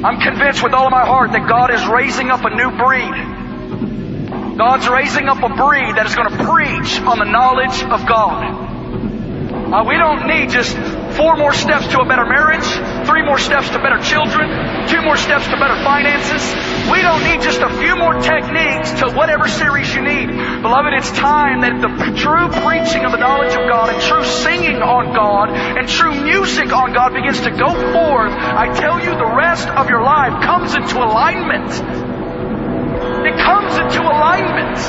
I'm convinced with all of my heart that God is raising up a new breed. God's raising up a breed that is going to preach on the knowledge of God. We don't need just 4 more steps to a better marriage, 3 more steps to better children, 2 more steps to better finances. We don't need just a few more techniques to whatever series you need. Beloved, it's time that the true preaching of the knowledge of God and true singing on God and true music on God begins to go forth. I tell you, the rest of your life comes into alignment. It comes into alignment.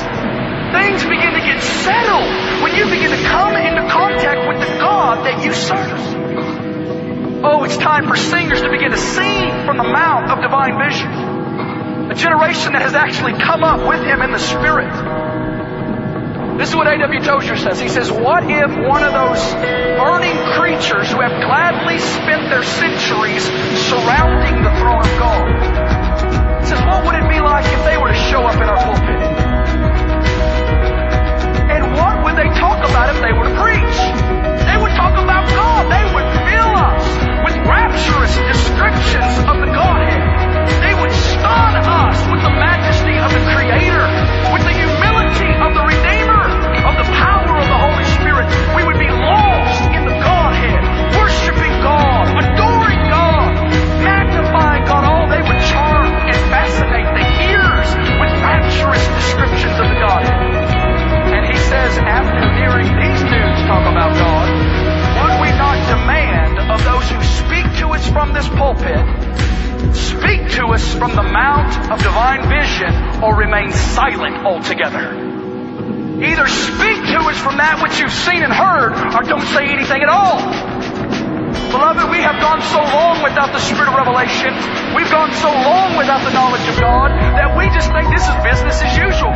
Things begin to get settled when you begin to come into contact with the God that you serve. Oh, it's time for singers to begin to sing from the mount of divine vision. A generation that has actually come up with Him in the Spirit. This is what A.W. Tozer says. He says, what if one of those burning creatures who have gladly spent their centuries surrounding the throne of God, he says, what would it be like if they were to show up in our pulpit? And what would they talk about if they were to preach? They would talk about God. They would fill us with rapturous descriptions of the Godhead. They would stun us with the majesty of the Creator, with the humility of the Redeemer, of the power of the Holy Spirit. We would be lost in the Godhead, worshiping God, adoring God, magnifying God. Oh, they would charm and fascinate the hearers with rapturous descriptions of the Godhead. And he says, after hearing these dudes talk about God, would we not demand of those who speak to us from this pulpit, speak to us from the mount of divine vision, or remain silent altogether? Either speak to us from that which you've seen and heard, or don't say anything at all. Beloved, we have gone so long without the Spirit of revelation, we've gone so long without the knowledge of God, that we just think this is business as usual.